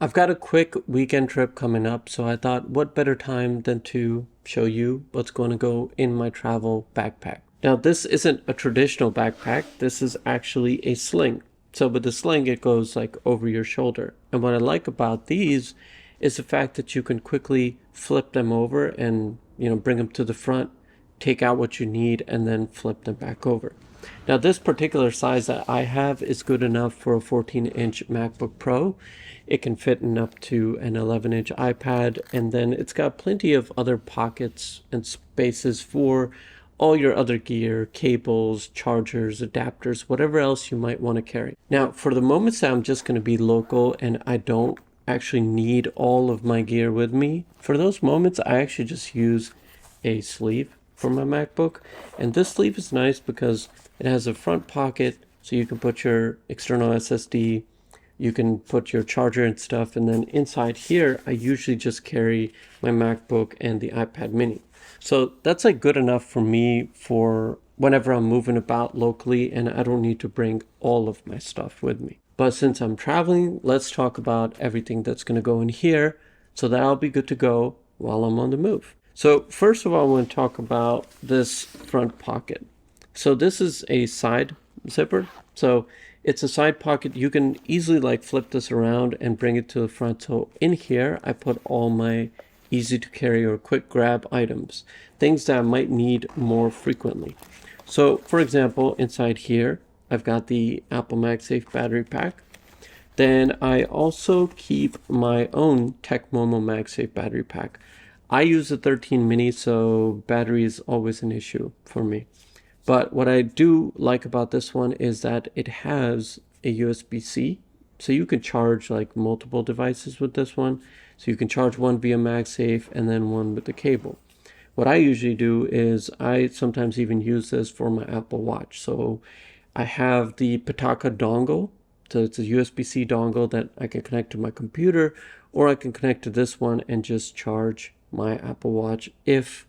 I've got a quick weekend trip coming up, so I thought what better time than to show you what's going to go in my travel backpack. Now, this isn't a traditional backpack, this is actually a sling. So with the sling, it goes like over your shoulder. And what I like about these is the fact that you can quickly flip them over and, bring them to the front, take out what you need, and then flip them back over. Now, this particular size that I have is good enough for a 14-inch MacBook Pro. It can fit in up to an 11-inch iPad, and then it's got plenty of other pockets and spaces for all your other gear, cables, chargers, adapters, whatever else you might want to carry. Now, for the moments that I'm just going to be local and I don't actually need all of my gear with me, for those moments I actually just use a sleeve for my MacBook. And this sleeve is nice because it has a front pocket, so you can put your external SSD, you can put your charger and stuff, and then inside here I usually just carry my MacBook and the iPad mini. So that's like good enough for me for whenever I'm moving about locally and I don't need to bring all of my stuff with me. But since I'm traveling, let's talk about everything that's going to go in here so that I'll be good to go while I'm on the move. So first of all, I want to talk about this front pocket. So this is a side zipper. So it's a side pocket. You can easily like flip this around and bring it to the front. So in here, I put all my easy to carry or quick grab items, things that I might need more frequently. So for example, inside here, I've got the Apple MagSafe battery pack. Then I also keep my own Tekmomo MagSafe battery pack. I use the 13 mini, so battery is always an issue for me. But what I do like about this one is that it has a USB-C, so you can charge like multiple devices with this one. So you can charge one via MagSafe and then one with the cable. What I usually do is I sometimes even use this for my Apple Watch. So I have the Pitaka dongle. So it's a USB-C dongle that I can connect to my computer, or I can connect to this one and just charge my Apple Watch if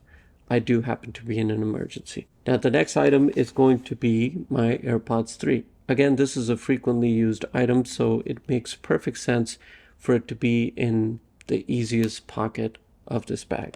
I do happen to be in an emergency. Now the next item is going to be my AirPods 3. Again, this is a frequently used item, so it makes perfect sense for it to be in the easiest pocket of this bag.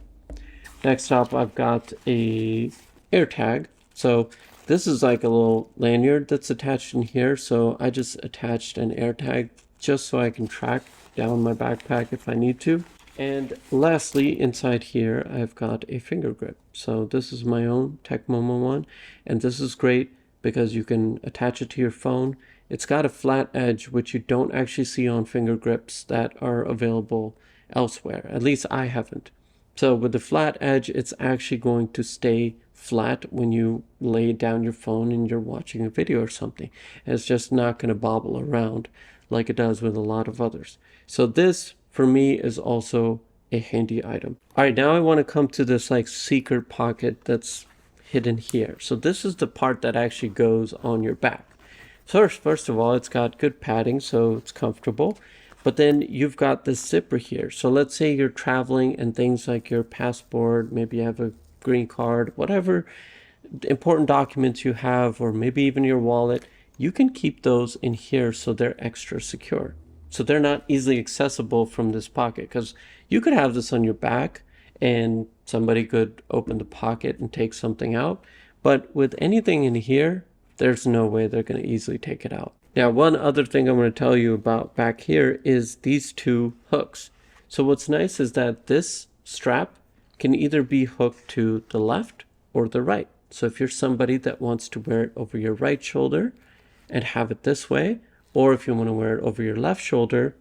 Next up, I've got a AirTag. So this is like a little lanyard that's attached in here. So I just attached an AirTag just so I can track down my backpack if I need to. And lastly, inside here, I've got a finger grip. So this is my own Tekmomo one. And this is great because you can attach it to your phone. It's got a flat edge, which you don't actually see on finger grips that are available elsewhere. At least I haven't. So with the flat edge, it's actually going to stay flat when you lay down your phone and you're watching a video or something. And it's just not going to bobble around like it does with a lot of others. So this, for me, is also a handy item. All right, now I want to come to this like secret pocket that's hidden here. So this is the part that actually goes on your back. First of all, it's got good padding, so it's comfortable. But then you've got this zipper here. So let's say you're traveling and things like your passport, maybe you have a green card, whatever important documents you have, or maybe even your wallet, you can keep those in here so they're extra secure. So they're not easily accessible from this pocket, because you could have this on your back and somebody could open the pocket and take something out. But with anything in here, there's no way they're going to easily take it out. Now, one other thing I'm going to tell you about back here is these two hooks. So what's nice is that this strap can either be hooked to the left or the right. So if you're somebody that wants to wear it over your right shoulder and have it this way, or if you want to wear it over your left shoulder,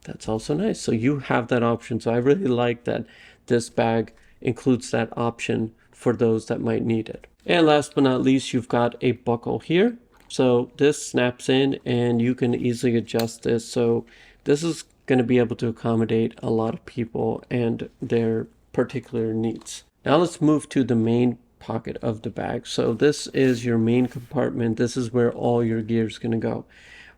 that's also nice. So you have that option. So I really like that this bag includes that option for those that might need it. And last but not least, you've got a buckle here. So this snaps in and you can easily adjust this. So this is going to be able to accommodate a lot of people and their particular needs. Now let's move to the main pocket of the bag. So this is your main compartment. This is where all your gear is going to go.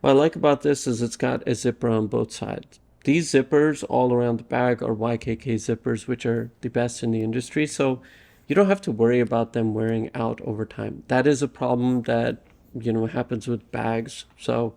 What I like about this is it's got a zipper on both sides. These zippers all around the bag are YKK zippers, which are the best in the industry. So you don't have to worry about them wearing out over time. That is a problem that happens with bags, so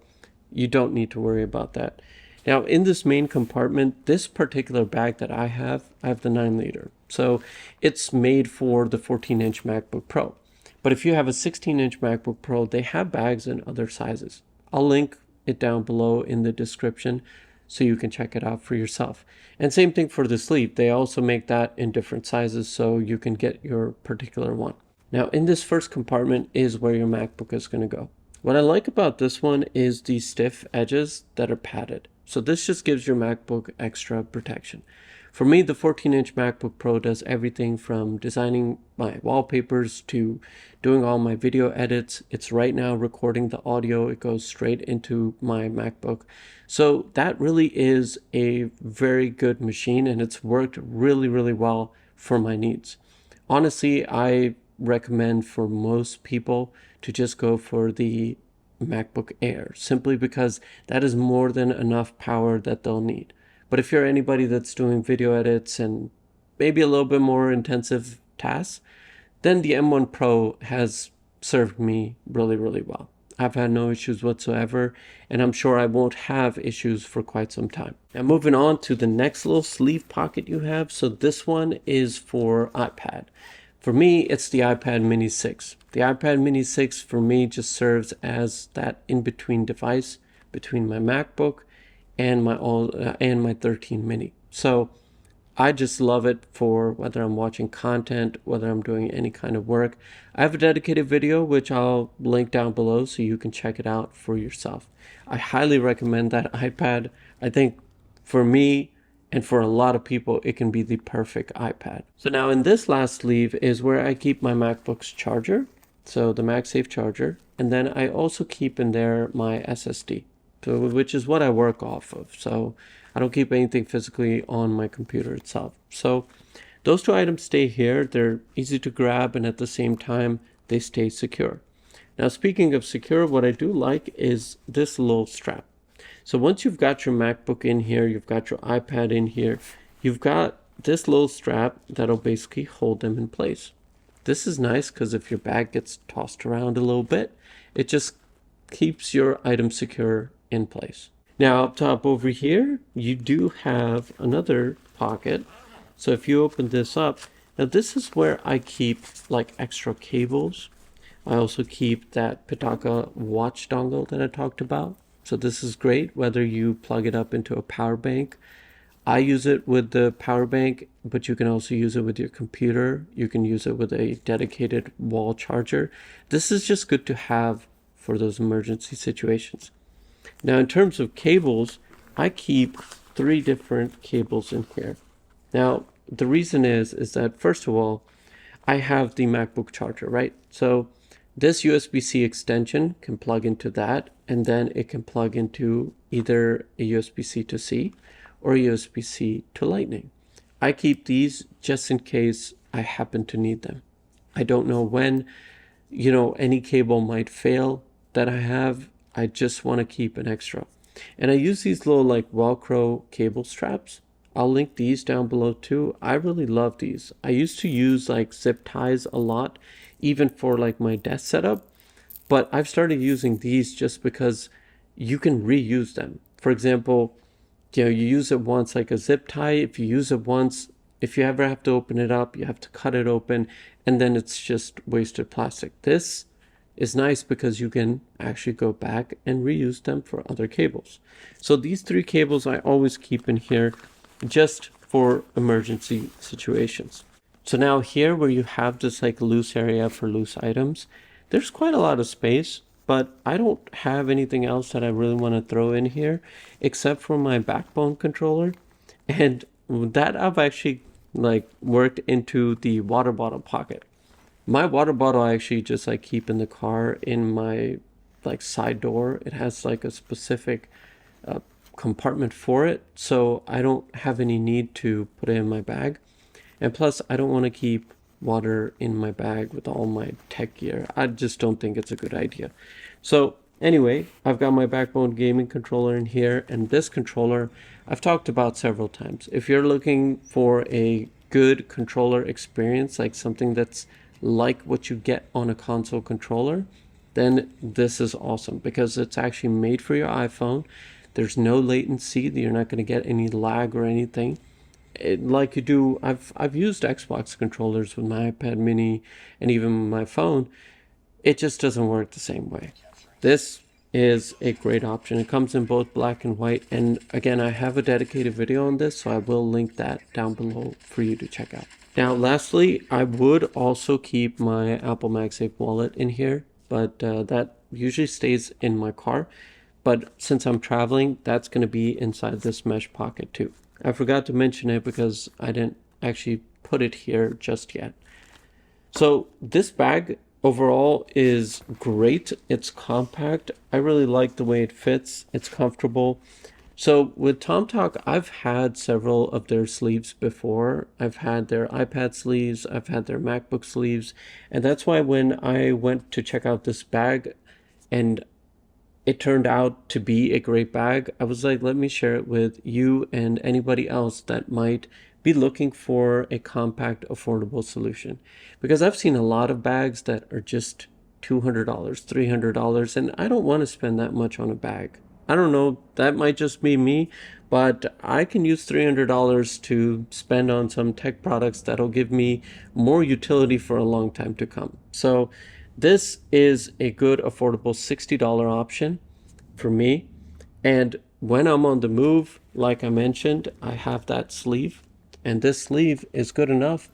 you don't need to worry about that. Now in this main compartment, this particular bag that I have the 9 liter. So it's made for the 14-inch MacBook Pro. But if you have a 16-inch MacBook Pro, they have bags in other sizes. I'll link it down below in the description so you can check it out for yourself. And same thing for the sleeve. They also make that in different sizes so you can get your particular one. Now in this first compartment is where your MacBook is going to go. What I like about this one is the stiff edges that are padded. So this just gives your MacBook extra protection. For me, the 14-inch MacBook Pro does everything from designing my wallpapers to doing all my video edits. It's right now recording the audio. It goes straight into my MacBook. So that really is a very good machine, and it's worked really, really well for my needs. Honestly, I recommend for most people to just go for the MacBook Air, simply because that is more than enough power that they'll need. But if you're anybody that's doing video edits and maybe a little bit more intensive tasks, then the M1 Pro has served me really, really well. I've had no issues whatsoever, and I'm sure I won't have issues for quite some time. Now moving on to the next little sleeve pocket you have. So this one is for iPad. For me, it's the iPad Mini 6. The iPad Mini 6 for me just serves as that in-between device between my MacBook and my 13 mini. So I just love it for whether I'm watching content, whether I'm doing any kind of work. I have a dedicated video which I'll link down below so you can check it out for yourself. I highly recommend that iPad. I think for me and for a lot of people, it can be the perfect iPad. So now in this last sleeve is where I keep my MacBook's charger, so the Magsafe charger, and then I also keep in there my SSD. So, which is what I work off of. So I don't keep anything physically on my computer itself. So those two items stay here. They're easy to grab, and at the same time, they stay secure. Now, speaking of secure, what I do like is this little strap. So once you've got your MacBook in here, you've got your iPad in here, you've got this little strap that'll basically hold them in place. This is nice because if your bag gets tossed around a little bit, it just keeps your item secure in place. Now up top over here, you do have another pocket. So if you open this up, now this is where I keep like extra cables. I also keep that Pitaka watch dongle that I talked about. So this is great whether you plug it up into a power bank. I use it with the power bank, but you can also use it with your computer. You can use it with a dedicated wall charger. This is just good to have for those emergency situations. Now, in terms of cables, I keep 3 different cables in here. Now, the reason is that first of all, I have the MacBook charger, right? So this USB-C extension can plug into that, and then it can plug into either a USB-C to C or a USB-C to Lightning. I keep these just in case I happen to need them. I don't know when, any cable might fail that I have. I just want to keep an extra. And I use these little like Velcro cable straps. I'll link these down below too. I really love these. I used to use like zip ties a lot, even for like my desk setup. But I've started using these just because you can reuse them. For example, you use it once like a zip tie. If you use it once, if you ever have to open it up, you have to cut it open, and then it's just wasted plastic. This is nice because you can actually go back and reuse them for other cables. So these 3 cables I always keep in here just for emergency situations. So now here where you have this like loose area for loose items, there's quite a lot of space, but I don't have anything else that I really want to throw in here except for my backbone controller. And that I've actually like worked into the water bottle pocket. My water bottle I actually just like keep in the car in my like side door. It has like a specific compartment for it, so I don't have any need to put it in my bag. And plus I don't want to keep water in my bag with all my tech gear. I just don't think it's a good idea. So anyway, I've got my Backbone gaming controller in here, and this controller I've talked about several times. If you're looking for a good controller experience, like something that's like what you get on a console controller, then this is awesome because it's actually made for your iPhone. There's no latency. You're not going to get any lag or anything. Like you do, I've used Xbox controllers with my iPad mini and even my phone. It just doesn't work the same way. This is a great option. It comes in both black and white, and again, I have a dedicated video on this, so I will link that down below for you to check out. Now lastly, I would also keep my Apple MagSafe wallet in here, but that usually stays in my car. But since I'm traveling, that's going to be inside this mesh pocket too. I forgot to mention it because I didn't actually put it here just yet. So this bag overall is great. It's compact. I really like the way it fits. It's comfortable. So with Tomtoc, I've had several of their sleeves before. I've had their iPad sleeves, I've had their MacBook sleeves, and that's why when I went to check out this bag and it turned out to be a great bag, I was like, let me share it with you and anybody else that might be looking for a compact, affordable solution. Because I've seen a lot of bags that are just $200, $300, and I don't want to spend that much on a bag. I don't know, that might just be me, but I can use $300 to spend on some tech products that'll give me more utility for a long time to come. So this is a good, affordable $60 option for me. And when I'm on the move, like I mentioned, I have that sleeve, and this sleeve is good enough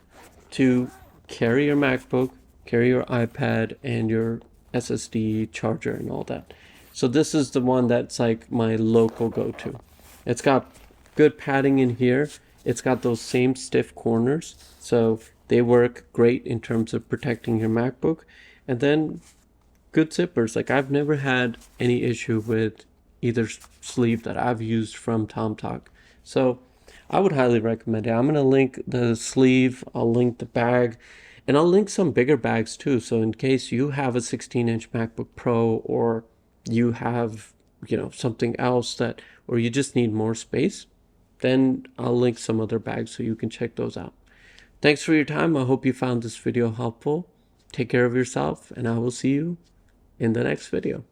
to carry your MacBook, carry your iPad, and your SSD charger and all that. So this is the one that's like my local go-to. It's got good padding in here. It's got those same stiff corners, so they work great in terms of protecting your MacBook. And then good zippers. Like I've never had any issue with either sleeve that I've used from Tomtoc. So I would highly recommend it. I'm going to link the sleeve, I'll link the bag, and I'll link some bigger bags too. So in case you have a 16-inch MacBook Pro, or you have, something else that, or you just need more space, then I'll link some other bags so you can check those out. Thanks for your time. I hope you found this video helpful. Take care of yourself, and I will see you in the next video.